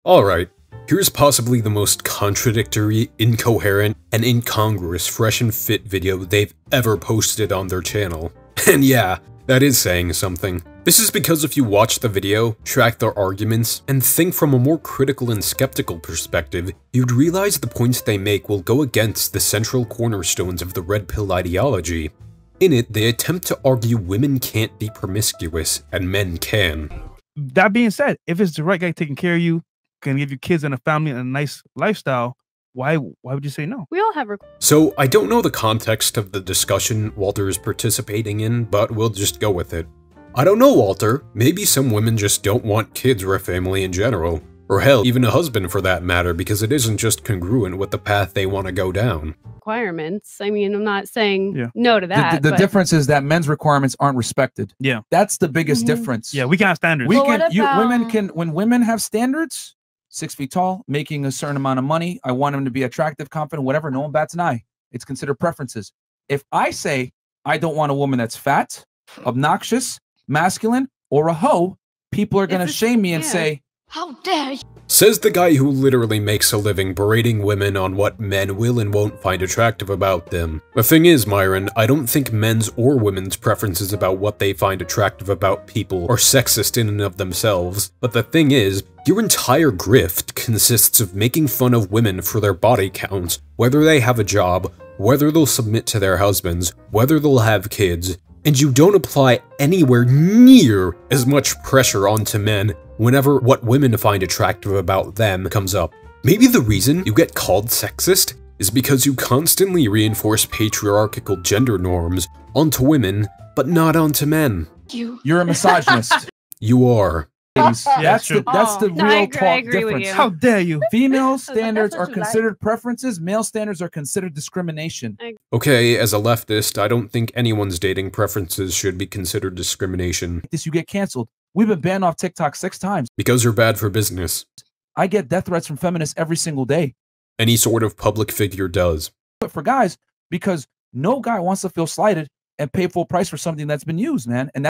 Alright, here's possibly the most contradictory, incoherent, and incongruous fresh and fit video they've ever posted on their channel. And yeah, that is saying something. This is because if you watch the video, track their arguments, and think from a more critical and skeptical perspective, you'd realize the points they make will go against the central cornerstones of the red pill ideology. In it, they attempt to argue women can't be promiscuous, and men can. That being said, if it's the right guy taking care of you, can give you kids and a family and a nice lifestyle, why would you say no? We all have So, I don't know the context of the discussion Walter is participating in, but we'll just go with it. I don't know, Walter. Maybe some women just don't want kids or a family in general. Or hell, even a husband for that matter, because it isn't just congruent with the path they want to go down. Requirements. I mean, I'm not saying no to that. The difference is that men's requirements aren't respected. Yeah. That's the biggest difference. Yeah, we can have standards. Women can, when women have standards, 6 feet tall, making a certain amount of money, I want them to be attractive, confident, whatever, no one bats an eye. It's considered preferences. If I say I don't want a woman that's fat, obnoxious, masculine, or a hoe, people are going to shame me and say, how dare you? Says the guy who literally makes a living berating women on what men will and won't find attractive about them. The thing is, Myron, I don't think men's or women's preferences about what they find attractive about people are sexist in and of themselves, but the thing is, your entire grift consists of making fun of women for their body counts, whether they have a job, whether they'll submit to their husbands, whether they'll have kids, and you don't apply anywhere near as much pressure onto men whenever what women find attractive about them comes up. Maybe the reason you get called sexist is because you constantly reinforce patriarchal gender norms onto women, but not onto men. You're a misogynist. You are. That's the real talk difference. How dare you? Female standards are considered preferences, male standards are considered discrimination. Okay, as a leftist, I don't think anyone's dating preferences should be considered discrimination. You get canceled. We've been banned off TikTok 6 times. Because you're bad for business. I get death threats from feminists every single day. Any sort of public figure does. But for guys, because no guy wants to feel slighted and pay full price for something that's been used, man. And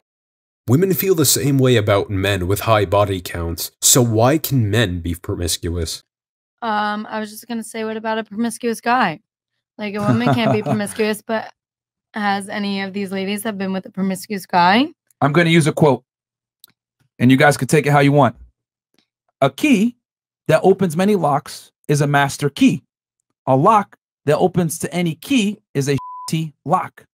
women feel the same way about men with high body counts, so why can men be promiscuous? I was just gonna say, what about a promiscuous guy? Like, a woman can't be promiscuous, but has any of these ladies have been with a promiscuous guy? I'm gonna use a quote, and you guys can take it how you want. A key that opens many locks is a master key. A lock that opens to any key is a lock.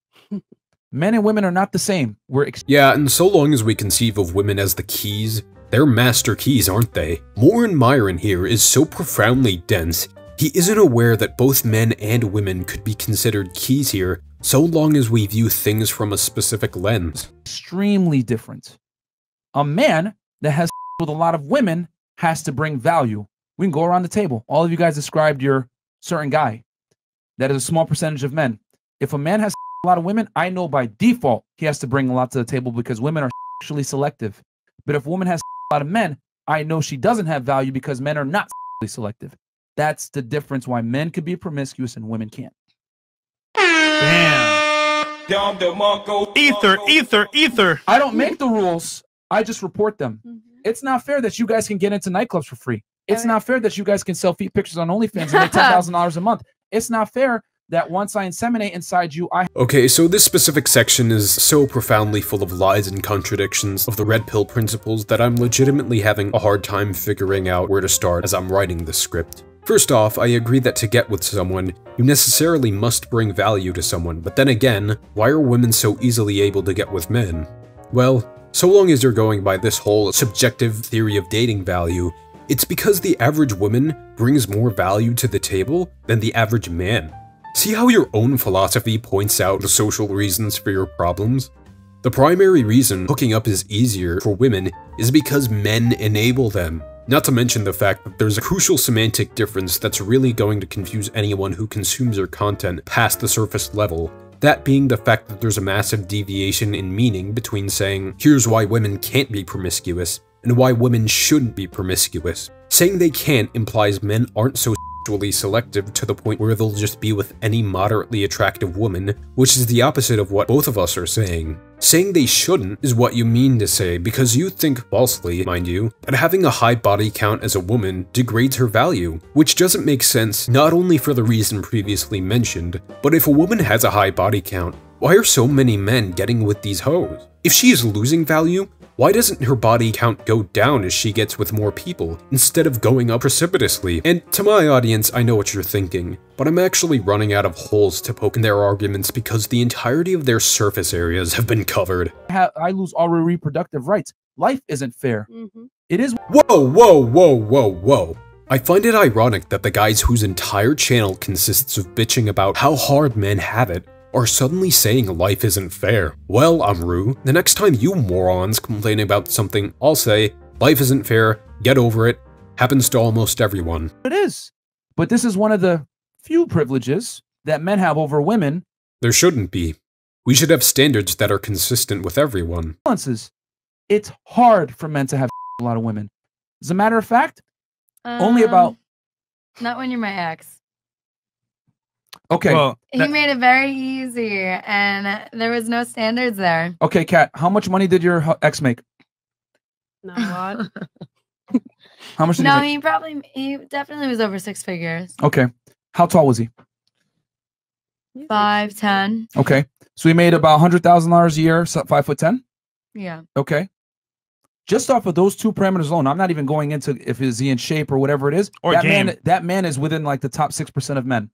Men and women are not the same. Yeah, and so long as we conceive of women as the keys, they're master keys, aren't they? Morin Myron here is so profoundly dense, he isn't aware that both men and women could be considered keys here, so long as we view things from a specific lens. Extremely different. A man that has with a lot of women has to bring value. We can go around the table. All of you guys described your certain guy. That is a small percentage of men. If a man has a lot of women, I know by default he has to bring a lot to the table because women are sexually selective. But if a woman has a lot of men, I know she doesn't have value because men are not sexually selective. That's the difference why men can be promiscuous and women can't. Damn. Ether. I don't make the rules. I just report them. It's not fair that you guys can get into nightclubs for free. It's not fair that you guys can sell feet pictures on OnlyFans and make $10,000 a month. It's not fair that once I inseminate inside you, Okay, so this specific section is so profoundly full of lies and contradictions of the red pill principles that I'm legitimately having a hard time figuring out where to start as I'm writing this script. First off, I agree that to get with someone, you necessarily must bring value to someone, but then again, why are women so easily able to get with men? Well, so long as you're going by this whole subjective theory of dating value, it's because the average woman brings more value to the table than the average man. See how your own philosophy points out the social reasons for your problems? The primary reason hooking up is easier for women is because men enable them. Not to mention the fact that there's a crucial semantic difference that's really going to confuse anyone who consumes your content past the surface level. That being the fact that there's a massive deviation in meaning between saying, here's why women can't be promiscuous, and why women shouldn't be promiscuous. Saying they can't implies men aren't so sexually selective to the point where they'll just be with any moderately attractive woman, which is the opposite of what both of us are saying. Saying they shouldn't is what you mean to say because you think falsely, mind you, that having a high body count as a woman degrades her value, which doesn't make sense not only for the reason previously mentioned, but if a woman has a high body count, why are so many men getting with these hoes? If she is losing value, why doesn't her body count go down as she gets with more people, instead of going up precipitously? And to my audience, I know what you're thinking, but I'm actually running out of holes to poke in their arguments because the entirety of their surface areas have been covered. I lose all reproductive rights. Life isn't fair. It is. Whoa, whoa, whoa, whoa, whoa. I find it ironic that the guys whose entire channel consists of bitching about how hard men have it are suddenly saying life isn't fair. Well, Amru, the next time you morons complain about something, I'll say, life isn't fair, get over it, happens to almost everyone. It is. But this is one of the few privileges that men have over women. There shouldn't be. We should have standards that are consistent with everyone. It's hard for men to have a lot of women. As a matter of fact, only about... Not when you're my ex. Okay. Well, He made it very easy, and there was no standards there. Okay, Kat, how much money did your ex make? Not a lot. How much did No, he make? he definitely was over 6 figures. Okay. How tall was he? 5'10". Okay. So he made about $100,000 a year, so 5'10"? Yeah. Okay. Just off of those two parameters alone, I'm not even going into if is he in shape or whatever it is. Or that man is within like the top 6% of men.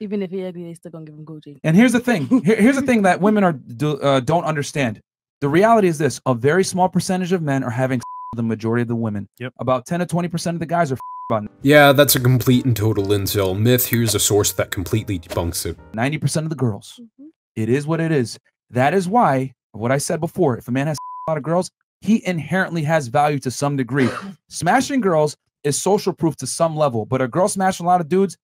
Even if he ugly, they still gonna give him Gucci. And here's the thing. Here's the thing that women don't understand. The reality is this: a very small percentage of men are having the majority of the women. Yep. About 10 to 20% of the guys are on. Yeah, that's a complete and total incel myth. Here's a source that completely debunks it. 90% of the girls. It is what it is. That is why what I said before: if a man has a lot of girls, he inherently has value to some degree. Smashing girls is social proof to some level, but a girl smashing a lot of dudes.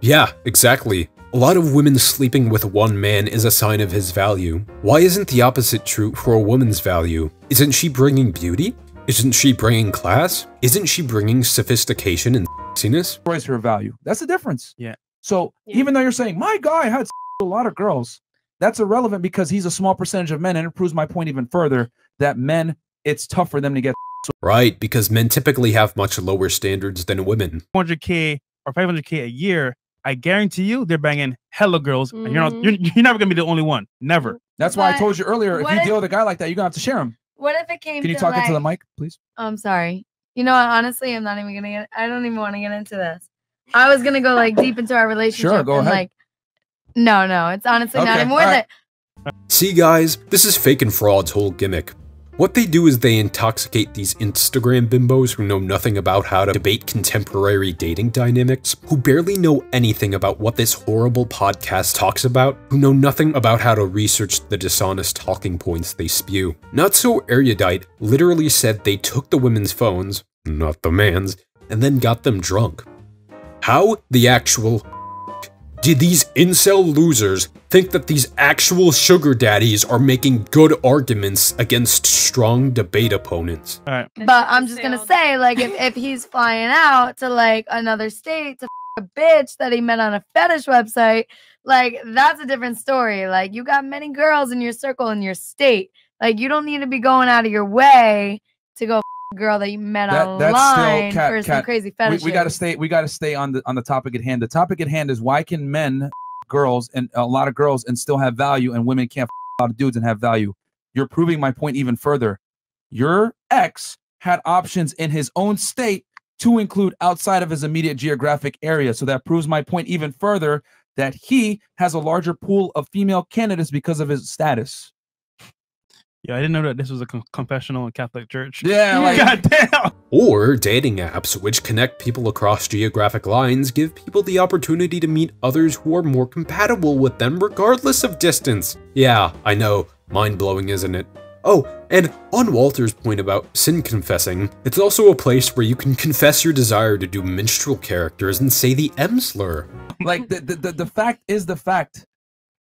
Yeah, exactly. A lot of women sleeping with one man is a sign of his value. Why isn't the opposite true for a woman's value? Isn't she bringing beauty? Isn't she bringing class? Isn't she bringing sophistication and sexiness? Destroys her value. That's the difference. Yeah. So even though you're saying, my guy had a lot of girls, that's irrelevant because he's a small percentage of men, and it proves my point even further that men, it's tough for them to get. Right, because men typically have much lower standards than women. 400K or 500K a year, I guarantee you they're banging hella girls, and you're never gonna be the only one. Never. That's why I told you earlier, if you deal with a guy like that, you're gonna have to share him. What if it came? Can you talk into the mic, please? I'm sorry. You know what? Honestly, I'm not even gonna get. I don't even want to get into this. I was gonna go like deep into our relationship. Sure, go ahead. Like, no, it's honestly not even worth it. See guys, this is fake and fraud's whole gimmick. What they do is they intoxicate these Instagram bimbos who know nothing about how to debate contemporary dating dynamics, who barely know anything about what this horrible podcast talks about, who know nothing about how to research the dishonest talking points they spew. Not So Erudite literally said they took the women's phones, not the man's, and then got them drunk. How the actual did these incel losers think that these actual sugar daddies are making good arguments against strong debate opponents? All right. But I'm just gonna say, like, if he's flying out to like another state to a bitch that he met on a fetish website, like that's a different story. Like, you got many girls in your circle in your state. Like, you don't need to be going out of your way to go a girl that you met online for some crazy fetish. We gotta stay on the topic at hand. The topic at hand is why can men, girls, and a lot of girls and still have value, and women can't a lot of dudes and have value. You're proving my point even further. Your ex had options in his own state to include outside of his immediate geographic area. So that proves my point even further that he has a larger pool of female candidates because of his status. Yeah, I didn't know that this was a confessional in Catholic Church. Yeah, like, goddamn. Or dating apps, which connect people across geographic lines, give people the opportunity to meet others who are more compatible with them regardless of distance. Yeah, I know, mind-blowing, isn't it? Oh, and on Walter's point about sin confessing, it's also a place where you can confess your desire to do minstrel characters and say the M slur. Like, the fact is the fact.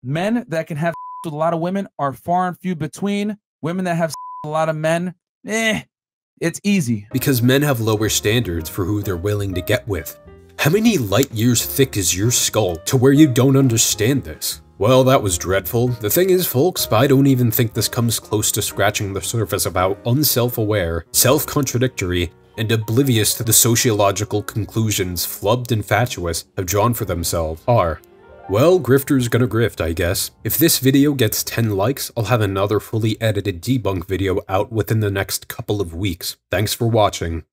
Men that can have with a lot of women are far and few between. Women that have a lot of men, it's easy. Because men have lower standards for who they're willing to get with. How many light years thick is your skull to where you don't understand this? Well, that was dreadful. The thing is, folks, I don't even think this comes close to scratching the surface of how unself-aware, self-contradictory, and oblivious to the sociological conclusions flubbed and fatuous have drawn for themselves are. Well, grifter's gonna grift, I guess. If this video gets 10 likes, I'll have another fully edited debunk video out within the next couple of weeks. Thanks for watching.